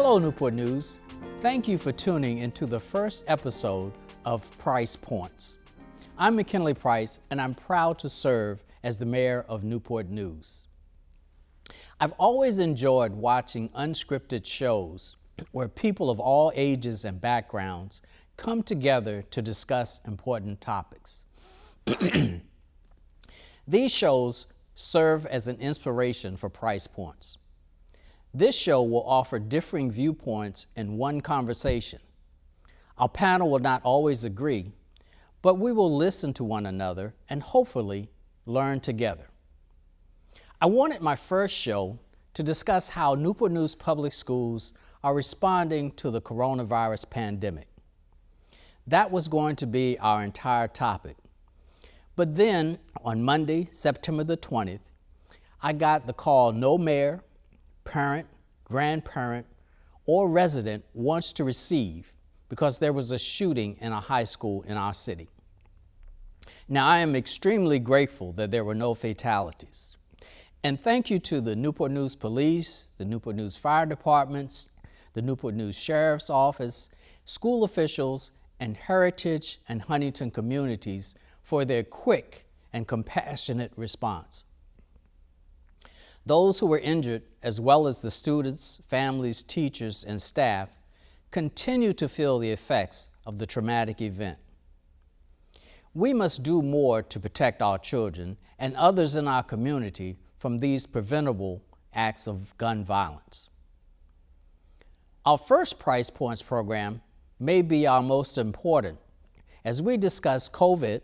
Hello, Newport News. Thank you for tuning into the first episode of Price Points. I'm McKinley Price, and I'm proud to serve as the mayor of Newport News. I've always enjoyed watching unscripted shows where people of all ages and backgrounds come together to discuss important topics. These shows serve as an inspiration for Price Points. This show will offer differing viewpoints in one conversation. Our panel will not always agree, but we will listen to one another and hopefully learn together. I wanted my first show to discuss how Newport News Public Schools are responding to the coronavirus pandemic. That was going to be our entire topic. But then on Monday, September the 20th, I got the call no mayor, parent, grandparent, or resident wants to receive because there was a shooting in a high school in our city. Now, I am extremely grateful that there were no fatalities. And thank you to the Newport News Police, the Newport News Fire Departments, the Newport News Sheriff's Office, school officials, and Heritage and Huntington communities for their quick and compassionate response. Those who were injured, as well as the students, families, teachers, and staff, continue to feel the effects of the traumatic event. We must do more to protect our children and others in our community from these preventable acts of gun violence. Our first Price Points program may be our most important as we discuss COVID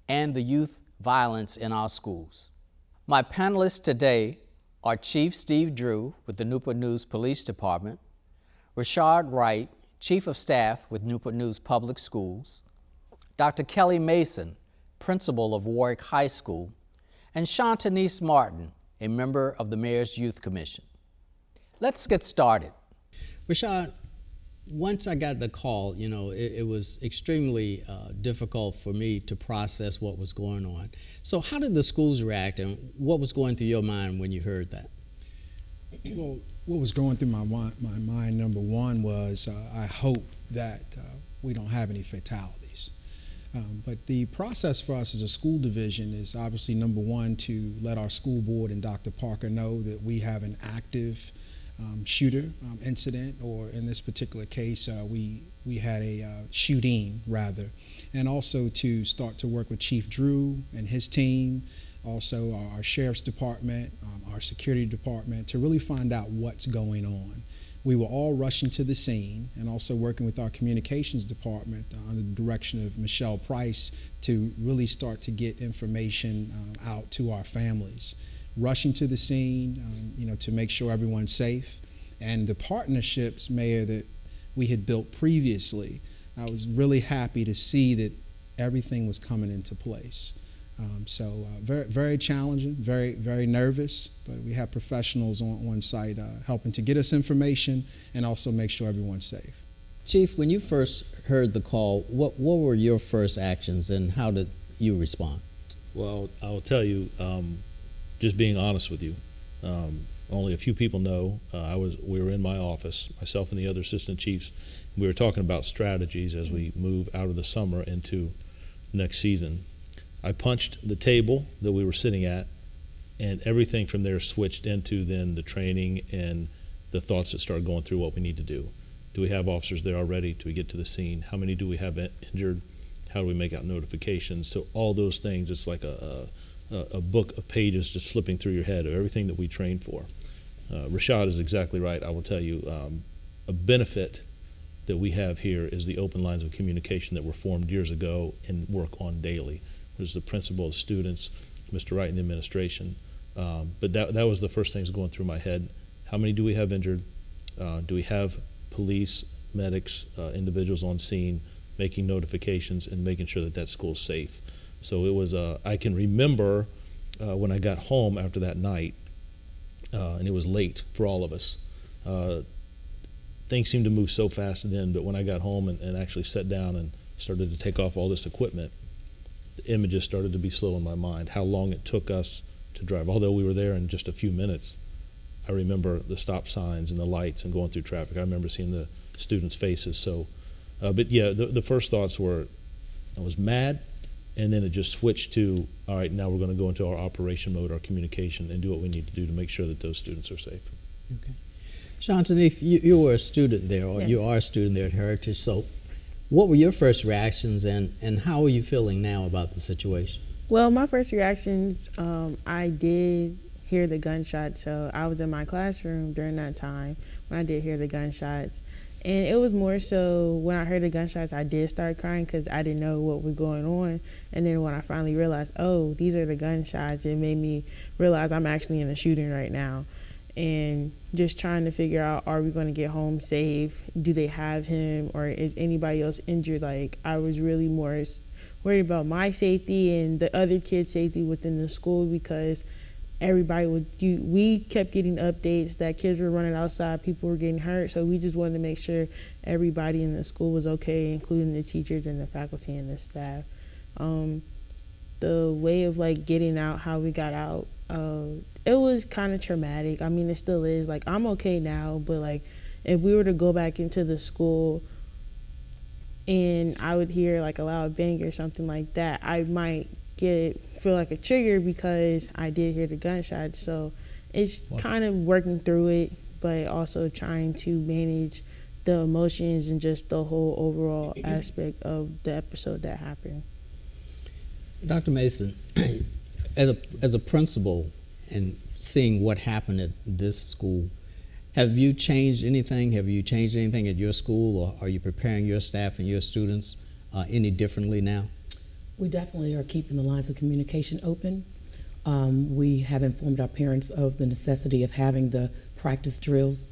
and the youth violence in our schools. My panelists today are Chief Steve Drew with the Newport News Police Department, Rashard Wright, Chief of Staff with Newport News Public Schools, Dr. Kellie Mason, Principal of Warwick High School, and Chantany'ce Martin, a member of the Mayor's Youth Commission. Let's get started. Rashard, once I got the call, it was extremely difficult for me to process what was going on. So how did the schools react, and what was going through your mind when you heard that? Well, what was going through my mind, number one, was I hope that we don't have any fatalities. But the process for us as a school division is obviously, number one, to let our school board and Dr. Parker know that we have an active shooter incident, or in this particular case, we had a shooting, rather. And also to start to work with Chief Drew and his team, also our Sheriff's Department, our Security Department, to really find out what's going on. We were all rushing to the scene and also working with our Communications Department under the direction of Michelle Price to really start to get information out to our families. Rushing to the scene, to make sure everyone's safe. And the partnerships, Mayor, that we had built previously, I was really happy to see that everything was coming into place. Very, very challenging, very, very nervous, but we have professionals on site helping to get us information and also make sure everyone's safe. Chief, when you first heard the call, what were your first actions and how did you respond? Well, I'll tell you, just being honest with you, only a few people know. We were in my office, myself and the other assistant chiefs. We were talking about strategies as we move out of the summer into next season. I punched the table that we were sitting at, and everything from there switched into then the training and the thoughts that started going through what we need to do. Do we have officers there already? Do we get to the scene? How many do we have injured? How do we make out notifications? So all those things, it's like a book of pages just slipping through your head of everything that we trained for. Rashard is exactly right. I will tell you, a benefit that we have here is the open lines of communication that were formed years ago and work on daily. There's the principal, the students, Mr. Wright and the administration. But that was the first things going through my head. How many do we have injured? Do we have police, medics, individuals on scene making notifications and making sure that that school's safe? So it was, I can remember when I got home after that night, and it was late for all of us. Things seemed to move so fast then, but when I got home and actually sat down and started to take off all this equipment, the images started to be slow in my mind. How long it took us to drive. Although we were there in just a few minutes, I remember the stop signs and the lights and going through traffic. I remember seeing the students' faces. So, but yeah, the first thoughts were, I was mad, and then it just switched to, all right, now we're going to go into our operation mode, our communication, and do what we need to do to make sure that those students are safe. Okay. Chantany'ce, you were a student there, or Yes. you are a student there at Heritage. So what were your first reactions, and how are you feeling now about the situation? Well, my first reactions, I did hear the gunshots. So I was in my classroom during that time when I did hear the gunshots. And it was more so when I heard the gunshots, I did start crying because I didn't know what was going on. And then when I finally realized, oh, these are the gunshots, it made me realize I'm actually in a shooting right now. And just trying to figure out, are we going to get home safe? Do they have him, or is anybody else injured? Like, I was really more worried about my safety and the other kids' safety within the school, because we kept getting updates that kids were running outside, people were getting hurt. So we just wanted to make sure everybody in the school was okay, including the teachers and the faculty and the staff. The way of like getting out, how we got out, it was kind of traumatic. I mean, it still is. Like, I'm okay now, but like, if we were to go back into the school and I would hear like a loud bang or something like that, I might feel like a trigger because I did hear the gunshots. So it's kind of working through it, but also trying to manage the emotions and just the whole overall aspect of the episode that happened. Dr. Mason, as a principal and seeing what happened at this school, have you changed anything? Have you changed anything at your school, or are you preparing your staff and your students any differently now? We definitely are keeping the lines of communication open. We have informed our parents of the necessity of having the practice drills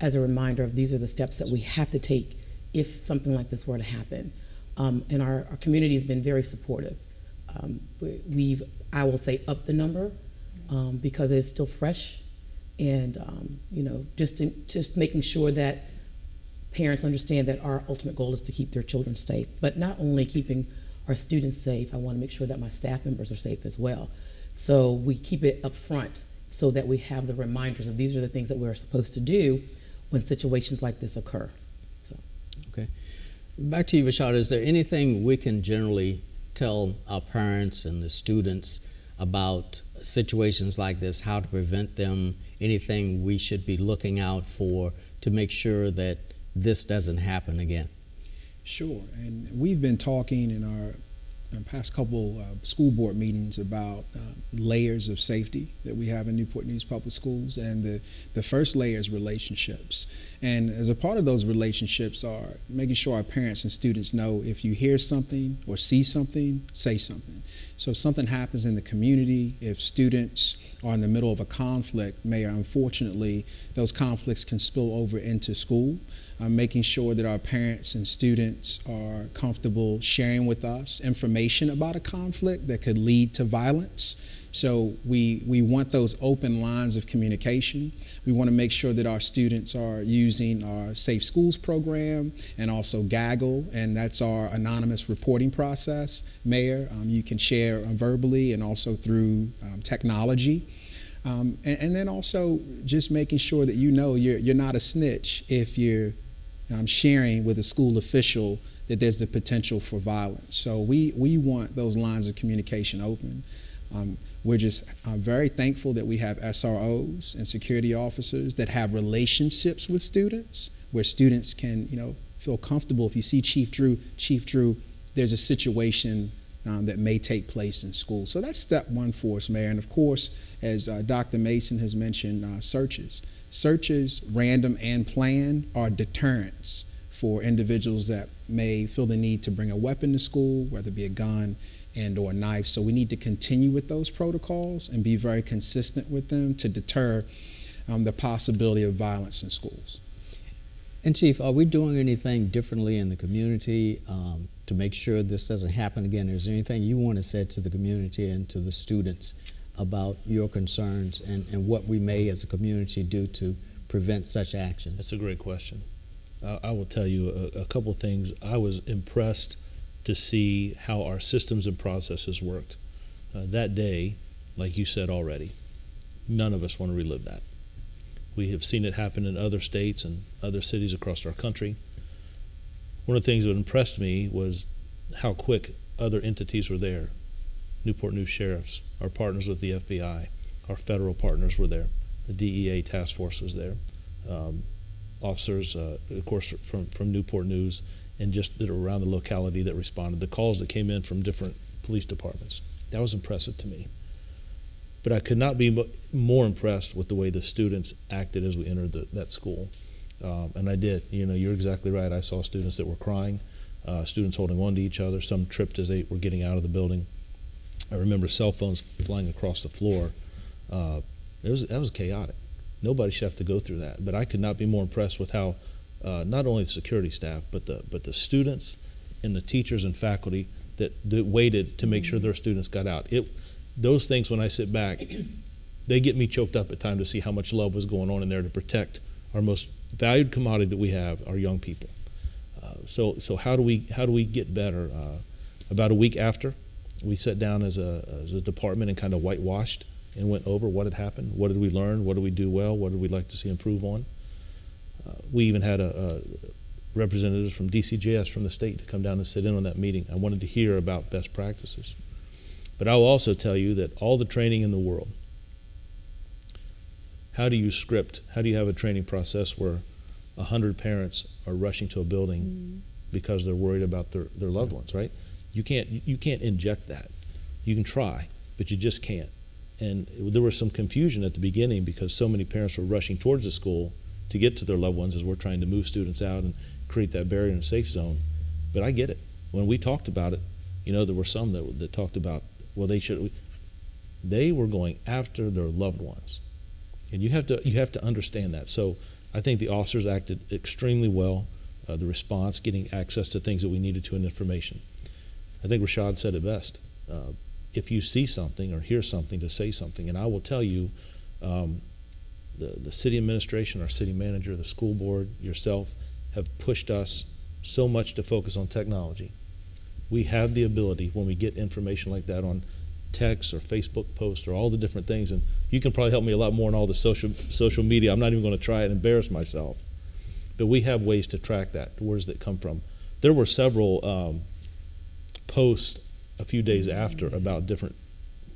as a reminder of these are the steps that we have to take if something like this were to happen. And our community has been very supportive. We've, I will say, upped the number because it's still fresh, and just making sure that parents understand that our ultimate goal is to keep their children safe, but not only keeping our students safe, I want to make sure that my staff members are safe as well. So we keep it up front so that we have the reminders of these are the things that we're supposed to do when situations like this occur. So. Okay. Back to you, Rashard. Is there anything we can generally tell our parents and the students about situations like this, how to prevent them, anything we should be looking out for to make sure that this doesn't happen again? Sure, and we've been talking in our past couple school board meetings about layers of safety that we have in Newport News Public Schools, and the first layer is relationships. And as a part of those relationships are making sure our parents and students know if you hear something or see something, say something. So if something happens in the community, if students are in the middle of a conflict, Mayor, unfortunately, those conflicts can spill over into school. Making sure that our parents and students are comfortable sharing with us information about a conflict that could lead to violence. So we want those open lines of communication. We want to make sure that our students are using our Safe Schools program and also Gaggle, and that's our anonymous reporting process. Mayor, you can share verbally and also through technology. And then also just making sure that you're not a snitch if you're sharing with a school official that there's the potential for violence. So we want those lines of communication open. We're just very thankful that we have SROs and security officers that have relationships with students, where students can feel comfortable. If you see Chief Drew, there's a situation that may take place in school. So that's step one for us, Mayor. And of course, as Dr. Mason has mentioned, searches. Searches, random and planned, are deterrents for individuals that may feel the need to bring a weapon to school, whether it be a gun and or a knife. So we need to continue with those protocols and be very consistent with them to deter the possibility of violence in schools. And Chief, are we doing anything differently in the community to make sure this doesn't happen again? Is there anything you want to say to the community and to the students about your concerns and what we may as a community do to prevent such actions? That's a great question. I will tell you a couple of things. I was impressed to see how our systems and processes worked. That day, like you said already, none of us want to relive that. We have seen it happen in other states and other cities across our country. One of the things that impressed me was how quick other entities were there. Newport News sheriffs, our partners with the FBI, our federal partners were there. The DEA task force was there. Officers, of course, from Newport News, and just that around the locality that responded. The calls that came in from different police departments. That was impressive to me. But I could not be more impressed with the way the students acted as we entered that school. And I did. You know, you're exactly right. I saw students that were crying, students holding on to each other. Some tripped as they were getting out of the building. I remember cell phones flying across the floor. That was chaotic. Nobody should have to go through that. But I could not be more impressed with how not only the security staff, but the students and the teachers and faculty that waited to make sure their students got out. Those things, when I sit back, they get me choked up at times to see how much love was going on in there to protect our most valued commodity that we have, our young people. So how do we get better? About a week after, we sat down as a department and kind of whitewashed and went over what had happened, what did we learn, what did we do well, what did we like to see improve on. We even had representatives from DCJS from the state to come down and sit in on that meeting. I wanted to hear about best practices. But I will also tell you that all the training in the world, how do you script, how do you have a training process where 100 parents are rushing to a building because they're worried about their loved ones, right? You can't inject that. You can try, but you just can't. And there was some confusion at the beginning because so many parents were rushing towards the school to get to their loved ones as we're trying to move students out and create that barrier and safe zone. But I get it. When we talked about it, you know, there were some that talked about, well, they were going after their loved ones. And you have to understand that. So I think the officers acted extremely well. The response, getting access to things that we needed to and information. I think Rashard said it best. If you see something or hear something, to say something. And I will tell you, the city administration, our city manager, the school board, yourself, have pushed us so much to focus on technology. We have the ability, when we get information like that on text or Facebook posts or all the different things, and you can probably help me a lot more on all the social media. I'm not even going to try and embarrass myself. But we have ways to track that. Where does that come from? There were several posts a few days after about different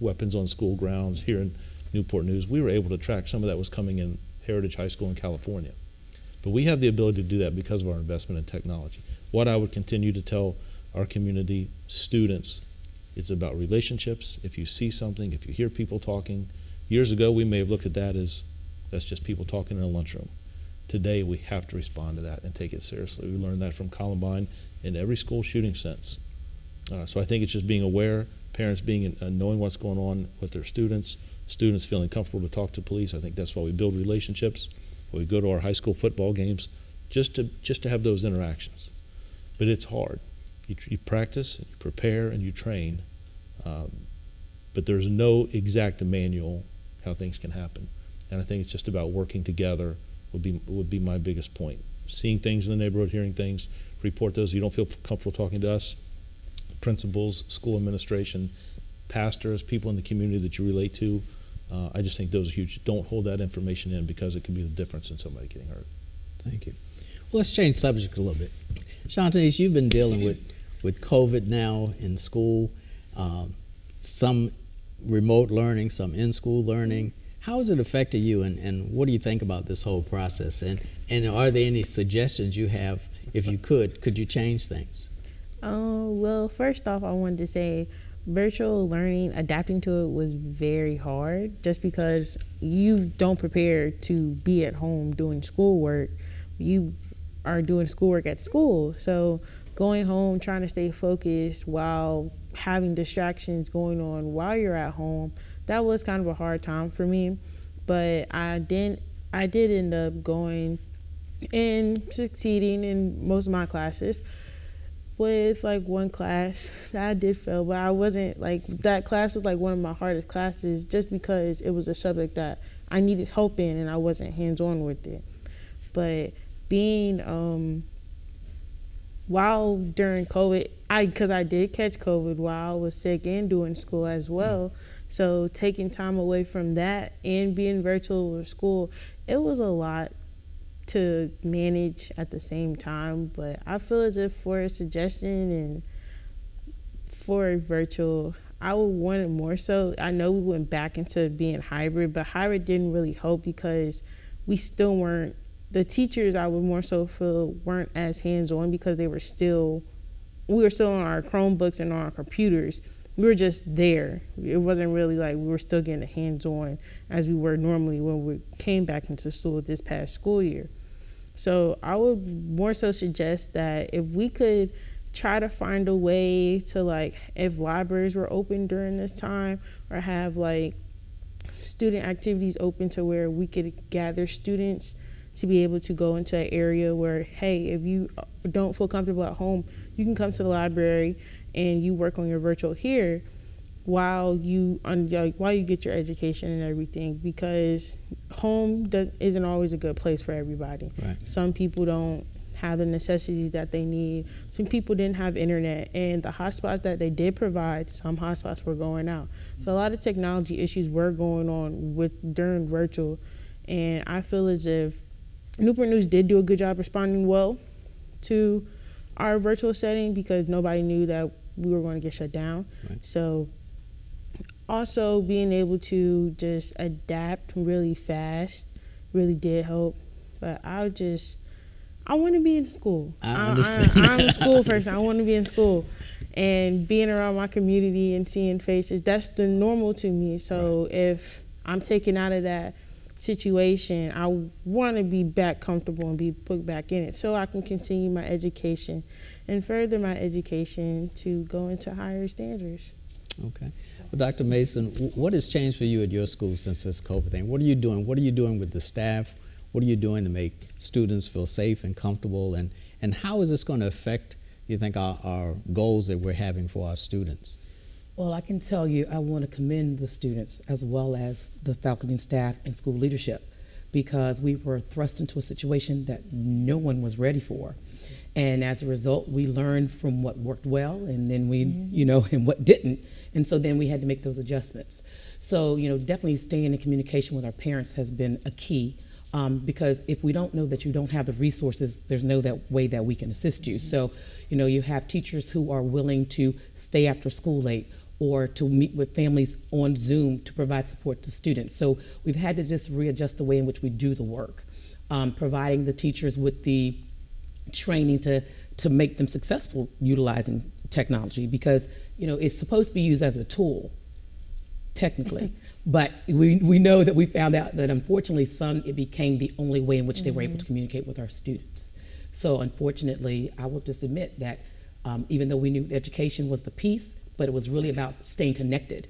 weapons on school grounds here in Newport News. We were able to track some of that was coming in Heritage High School in California. But we have the ability to do that because of our investment in technology. What I would continue to tell our community, students, it's about relationships. If you see something, if you hear people talking, years ago we may have looked at that as that's just people talking in a lunchroom. Today we have to respond to that and take it seriously. We learned that from Columbine in every school shooting sense. So I think it's just being aware, parents being knowing what's going on with their students feeling comfortable to talk to police. I think that's why we build relationships. When we go to our high school football games, just to have those interactions. But it's hard. You practice, and you prepare, and you train. But there's no exact manual how things can happen. And I think it's just about working together would be my biggest point. Seeing things in the neighborhood, hearing things, report those. You don't feel comfortable talking to us, principals, school administration, pastors, people in the community that you relate to. I just think those are huge. Don't hold that information in because it could be the difference in somebody getting hurt. Thank you. Well, let's change subject a little bit. Chantany'ce, you've been dealing with COVID now in school, some remote learning, some in-school learning. How has it affected you, and what do you think about this whole process? And are there any suggestions you have, if you could you change things? Well, first off, I wanted to say virtual learning, adapting to it was very hard just because you don't prepare to be at home doing schoolwork. You are doing schoolwork at school. So going home, trying to stay focused while having distractions going on while you're at home, that was kind of a hard time for me. But I did end up going and succeeding in most of my classes. With like one class that I did fail, but I wasn't that class was like one of my hardest classes just because it was a subject that I needed help in and I wasn't hands-on with it. But being while during COVID, because I did catch COVID while I was sick and doing school as well. So taking time away from that and being virtual with school, it was a lot to manage at the same time. But I feel as if for a suggestion and for virtual, I would want it more so. I know we went back into being hybrid, but hybrid didn't really help because we still weren't, the teachers I would more so feel weren't as hands-on because we were still on our Chromebooks and on our computers. We were just there. It wasn't really like we were still getting hands-on as we were normally when we came back into school this past school year. So I would more so suggest that if we could try to find a way to, like, if libraries were open during this time, or have like student activities open to where we could gather students to be able to go into an area where, hey, if you don't feel comfortable at home, you can come to the library and you work on your virtual here while you get your education and everything, because home isn't always a good place for everybody. Right. Some people don't have the necessities that they need. Some people didn't have internet, and the hotspots that they did provide, some hotspots were going out. So a lot of technology issues were going on during virtual, and I feel as if Newport News did do a good job responding well to our virtual setting because nobody knew that we were going to get shut down. Right. So also being able to just adapt really fast really did help. But I want to be in school. I'm a school person. I want to be in school. And being around my community and seeing faces, that's the normal to me. So if I'm taken out of that situation, I want to be back comfortable and be put back in it so I can continue my education and further my education to go into higher standards. Okay. Well, Dr. Mason, what has changed for you at your school since this COVID thing? What are you doing? What are you doing with the staff? What are you doing to make students feel safe and comfortable? And how is this going to affect, you think, our goals that we're having for our students? Well, I can tell you I want to commend the students as well as the faculty and staff and school leadership, because we were thrust into a situation that no one was ready for. And as a result, we learned from what worked well, and then we, and what didn't. And so then we had to make those adjustments. So, definitely staying in communication with our parents has been a key. Because if we don't know that you don't have the resources, there's no way that we can assist you. So, you have teachers who are willing to stay after school late or to meet with families on Zoom to provide support to students. So we've had to just readjust the way in which we do the work, providing the teachers with the training to make them successful utilizing technology, because, it's supposed to be used as a tool, technically. But we know that we found out that unfortunately it became the only way in which they were able to communicate with our students. So unfortunately, I will just admit that even though we knew education was the piece, but it was really about staying connected.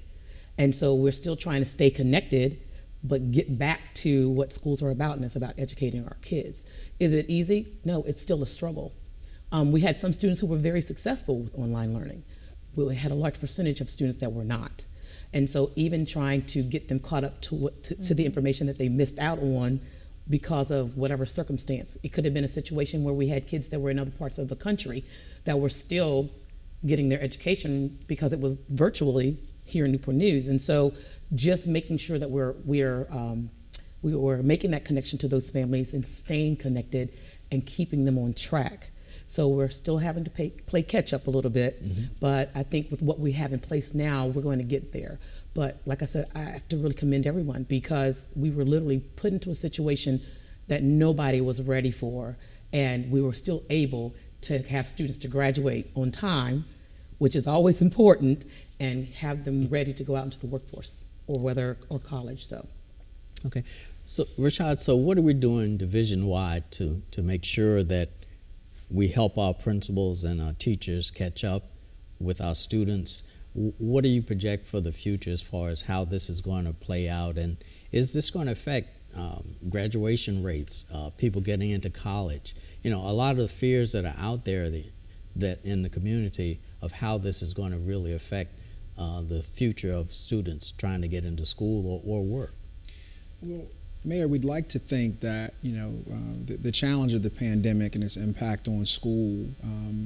And so we're still trying to stay connected, but get back to what schools are about, and it's about educating our kids. Is it easy? No, it's still a struggle. We had some students who were very successful with online learning. We had a large percentage of students that were not. And so even trying to get them caught up to the information that they missed out on because of whatever circumstance. It could have been a situation where we had kids that were in other parts of the country that were still getting their education because it was virtually here in Newport News. And so just making sure that we were making that connection to those families and staying connected and keeping them on track. So we're still having to play catch up a little bit, but I think with what we have in place now, we're going to get there. But like I said, I have to really commend everyone, because we were literally put into a situation that nobody was ready for, and we were still able to have students to graduate on time, which is always important, and have them ready to go out into the workforce or college. So, okay. So Rashard, so what are we doing division-wide to make sure that we help our principals and our teachers catch up with our students? What do you project for the future as far as how this is going to play out? And is this going to affect graduation rates, people getting into college? A lot of the fears that are out there that in the community of how this is going to really affect the future of students trying to get into school or work. Well, Mayor, we'd like to think that the challenge of the pandemic and its impact on school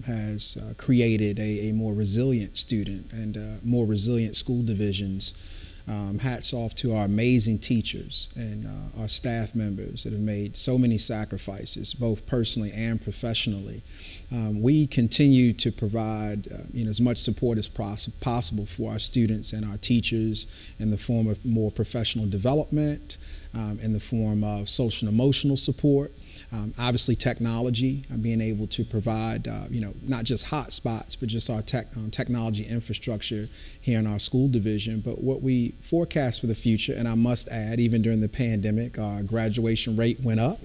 has created a more resilient student and more resilient school divisions Hats off to our amazing teachers and our staff members that have made so many sacrifices, both personally and professionally. We continue to provide as much support as possible for our students and our teachers in the form of more professional development, in the form of social and emotional support. Obviously, technology, being able to provide, not just hot spots, but just our technology infrastructure here in our school division. But what we forecast for the future, and I must add, even during the pandemic, our graduation rate went up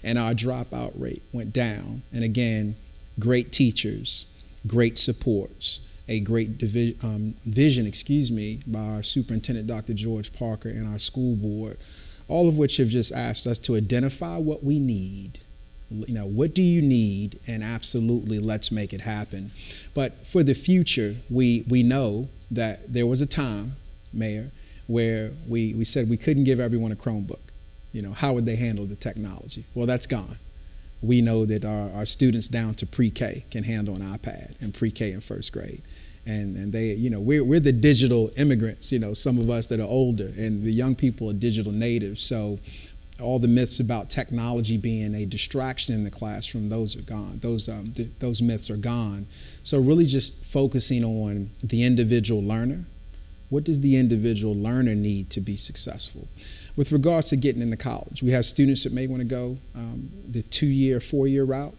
and our dropout rate went down. And again, great teachers, great supports, a great vision, by our superintendent, Dr. George Parker, and our school board, all of which have just asked us to identify what we need. What do you need? And absolutely, let's make it happen. But for the future, we know that there was a time, Mayor, where we said we couldn't give everyone a Chromebook. How would they handle the technology? Well, that's gone. We know that our students down to pre-K can handle an iPad, and pre-K in first grade. And they, we're the digital immigrants, some of us that are older, and the young people are digital natives. So all the myths about technology being a distraction in the classroom, those are gone. Those myths are gone. So really just focusing on the individual learner. What does the individual learner need to be successful? With regards to getting into college, we have students that may want to go the 2-year, 4-year route.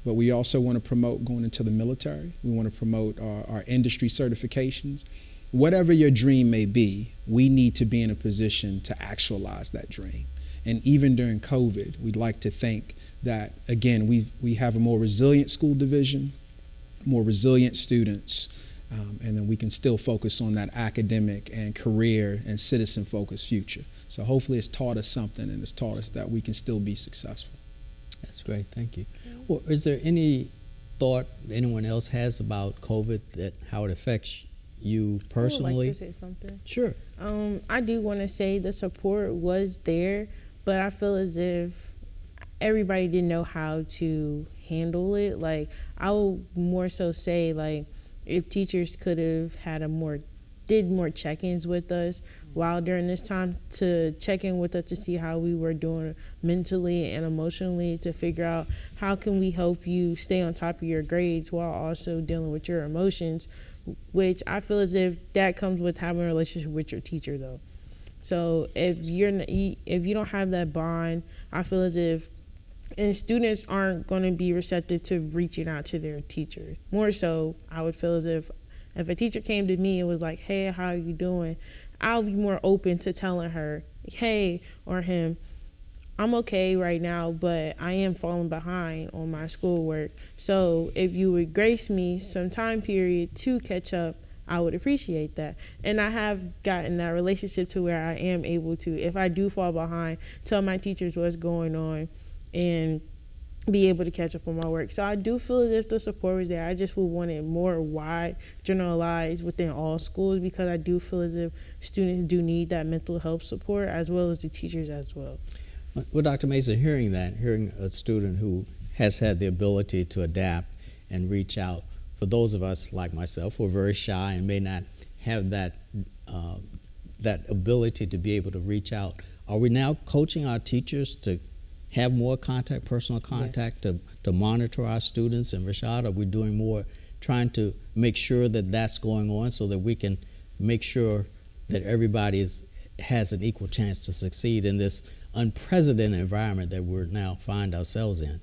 But we also want to promote going into the military. We want to promote our industry certifications. Whatever your dream may be, we need to be in a position to actualize that dream. And even during COVID, we'd like to think that, again, we have a more resilient school division, more resilient students, and then we can still focus on that academic and career and citizen-focused future. So hopefully it's taught us something, and it's taught us that we can still be successful. That's great, thank you. Well, is there any thought anyone else has about COVID, how it affects you personally? I would like to say something. Sure. I do want to say the support was there, but I feel as if everybody didn't know how to handle it. Like, I would more so say, like, if teachers could have had did more check-ins with us while during this time, to check in with us to see how we were doing mentally and emotionally, to figure out how can we help you stay on top of your grades while also dealing with your emotions, which I feel as if that comes with having a relationship with your teacher, though. So if you don't have that bond, I feel as if, and students aren't going to be receptive to reaching out to their teacher. More so, I would feel as if a teacher came to me and was like, hey, how are you doing? I'll be more open to telling her, hey, or him, I'm okay right now, but I am falling behind on my schoolwork. So if you would grace me some time period to catch up, I would appreciate that. And I have gotten that relationship to where I am able to, if I do fall behind, tell my teachers what's going on and be able to catch up on my work. So I do feel as if the support was there. I just would want it more wide, generalized within all schools, because I do feel as if students do need that mental health support as well as the teachers as well. Well, Dr. Mason, hearing a student who has had the ability to adapt and reach out, for those of us like myself who are very shy and may not have that ability to be able to reach out, are we now coaching our teachers to have more contact, personal contact, yes, to monitor our students? And Rashard, are we doing more trying to make sure that that's going on so that we can make sure that everybody has an equal chance to succeed in this unprecedented environment that we're now find ourselves in?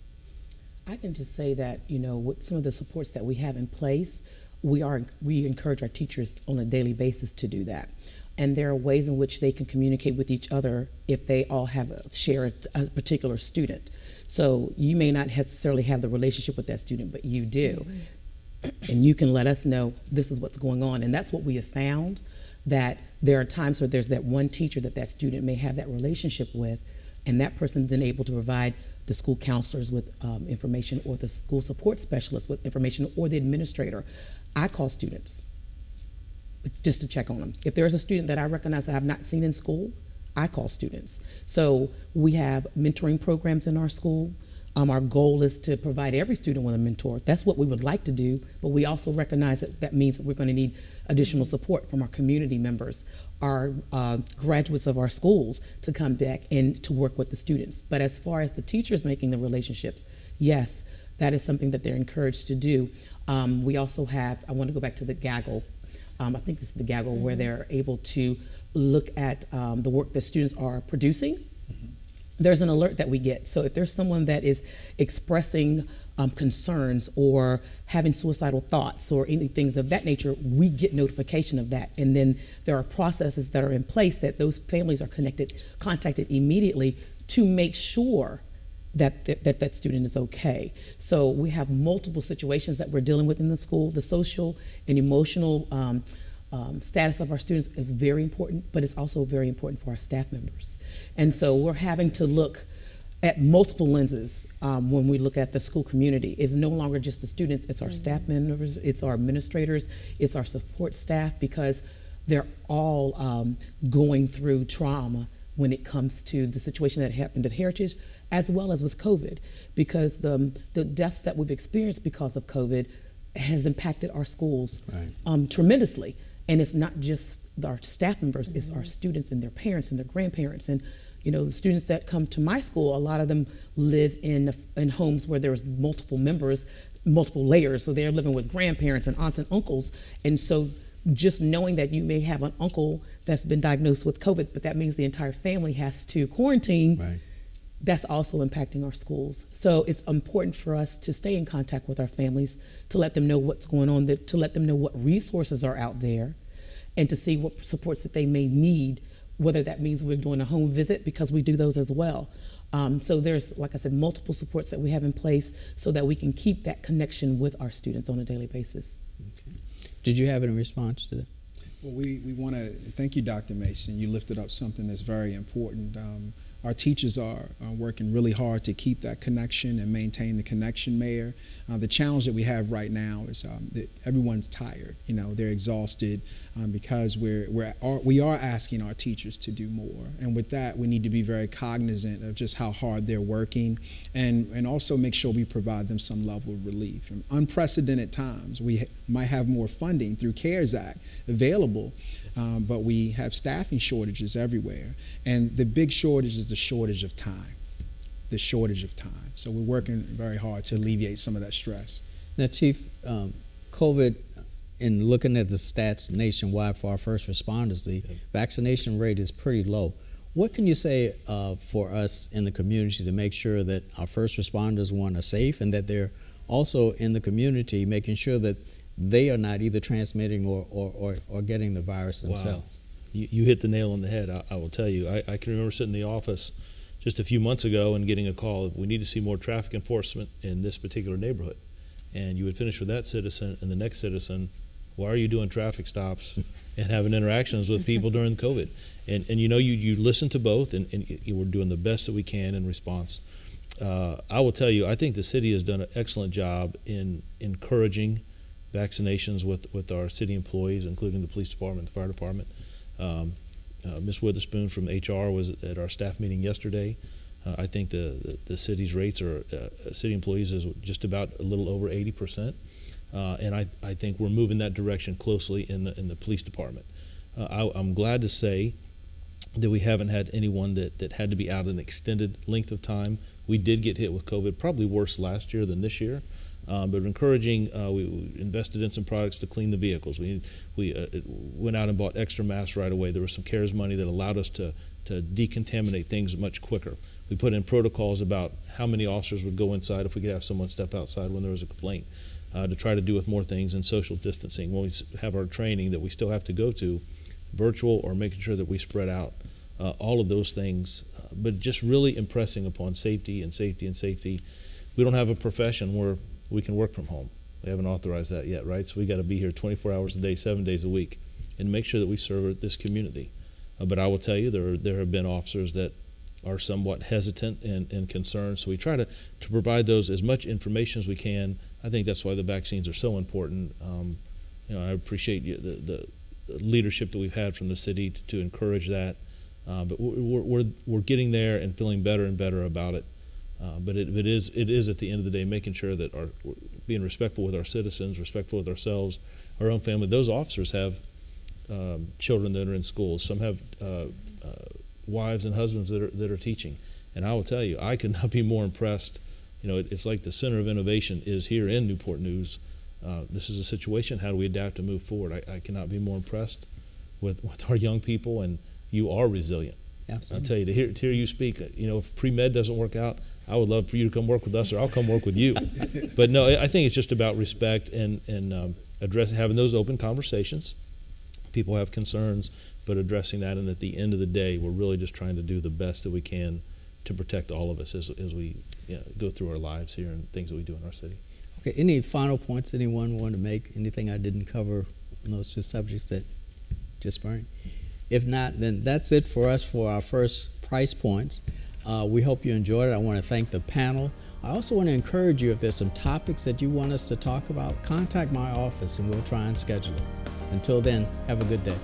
I can just say that, with some of the supports that we have in place, we encourage our teachers on a daily basis to do that. And there are ways in which they can communicate with each other if they all share a particular student. So you may not necessarily have the relationship with that student, but you do. Mm-hmm. And you can let us know this is what's going on. And that's what we have found, that there are times where there's that one teacher that student may have that relationship with, and that person's then able to provide the school counselors with information, or the school support specialist with information, or the administrator. I call students just to check on them. If there's a student that I recognize that I have not seen in school, I call students. So we have mentoring programs in our school. Our goal is to provide every student with a mentor. That's what we would like to do, but we also recognize that that means that we're going to need additional support from our community members, our graduates of our schools to come back and to work with the students. But as far as the teachers making the relationships, yes, that is something that they're encouraged to do. We also have, I want to go back to the gaggle. I think this is the gaggle where they're able to look at the work that students are producing. There's an alert that we get. So if there's someone that is expressing concerns or having suicidal thoughts or any things of that nature, we get notification of that. And then there are processes that are in place that those families are contacted immediately to make sure that that student is okay. So we have multiple situations that we're dealing with in the school. The social and emotional status of our students is very important, but it's also very important for our staff members. And so we're having to look at multiple lenses when we look at the school community. It's no longer just the students, it's our staff members, it's our administrators, it's our support staff, because they're all going through trauma when it comes to the situation that happened at Heritage, as well as with COVID, because the deaths that we've experienced because of COVID has impacted our schools tremendously. And it's not just our staff members, it's our students and their parents and their grandparents. And you know, the students that come to my school, a lot of them live in homes where there's multiple members, multiple layers. So they're living with grandparents and aunts and uncles. And so just knowing that you may have an uncle that's been diagnosed with COVID, but that means the entire family has to quarantine, that's also impacting our schools. So it's important for us to stay in contact with our families, to let them know what's going on, to let them know what resources are out there, and to see what supports that they may need, whether that means we're doing a home visit, because we do those as well. So there's, like I said, multiple supports that we have in place so that we can keep that connection with our students on a daily basis. Okay. Did you have any response to that? Well, we want to thank you, Dr. Mason. You lifted up something that's very important. Our teachers are working really hard to keep that connection and maintain the connection, Mayor. The challenge that we have right now is that everyone's tired. You know, they're exhausted because we are asking our teachers to do more. And with that, we need to be very cognizant of just how hard they're working, and also make sure we provide them some level of relief. In unprecedented times, we might have more funding through CARES Act available, but we have staffing shortages everywhere. And the big shortage is the shortage of time. The shortage of time. So we're working very hard to alleviate some of that stress. Now, Chief, COVID, in looking at the stats nationwide for our first responders, the vaccination rate is pretty low. What can you say for us in the community to make sure that our first responders, one, are safe, and that they're also in the community making sure that they are not either transmitting or getting the virus themselves? Wow. You hit the nail on the head. I will tell you. I can remember sitting in the office just a few months ago and getting a call of, we need to see more traffic enforcement in this particular neighborhood. And you would finish with that citizen and the next citizen, why are you doing traffic stops and having interactions with people during COVID? And you know, you listen to both, and we're doing the best that we can in response. I will tell you, I think the city has done an excellent job in encouraging vaccinations with our city employees, including the police department, the fire department. Ms. Witherspoon from HR was at our staff meeting yesterday. I think the city's rates are city employees is just about a little over 80%, and I think we're moving that direction closely in the police department. I'm glad to say that we haven't had anyone that had to be out an extended length of time. We did get hit with COVID, probably worse last year than this year. But encouraging, we invested in some products to clean the vehicles. We went out and bought extra masks right away. There was some CARES money that allowed us to decontaminate things much quicker. We put in protocols about how many officers would go inside if we could have someone step outside when there was a complaint, to try to do with more things in social distancing. When we have our training that we still have to go to, virtual or making sure that we spread out, all of those things, but just really impressing upon safety and safety and safety. We don't have a profession where we can work from home. We haven't authorized that yet, right? So we got to be here 24 hours a day, 7 days a week, and make sure that we serve this community. But I will tell you, there have been officers that are somewhat hesitant and concerned. So we try to provide those as much information as we can. I think that's why the vaccines are so important. You know, I appreciate the leadership that we've had from the city to encourage that. But we're getting there and feeling better and better about it. But it is at the end of the day making sure that we're being respectful with our citizens, respectful with ourselves, our own family. Those officers have children that are in schools. Some have wives and husbands that are teaching. And I will tell you, I could not be more impressed. It's like the center of innovation is here in Newport News. This is a situation. How do we adapt and move forward? I cannot be more impressed with our young people, and you are resilient. Absolutely. I'll tell you, to hear you speak, if pre-med doesn't work out, I would love for you to come work with us, or I'll come work with you. But no, I think it's just about respect and having those open conversations. People have concerns, but addressing that, and at the end of the day, we're really just trying to do the best that we can to protect all of us as we go through our lives here and things that we do in our city. Okay, any final points anyone want to make? Anything I didn't cover on those two subjects that just burned? If not, then that's it for us for our first price points. We hope you enjoyed it. I want to thank the panel. I also want to encourage you, if there's some topics that you want us to talk about, contact my office and we'll try and schedule it. Until then, have a good day.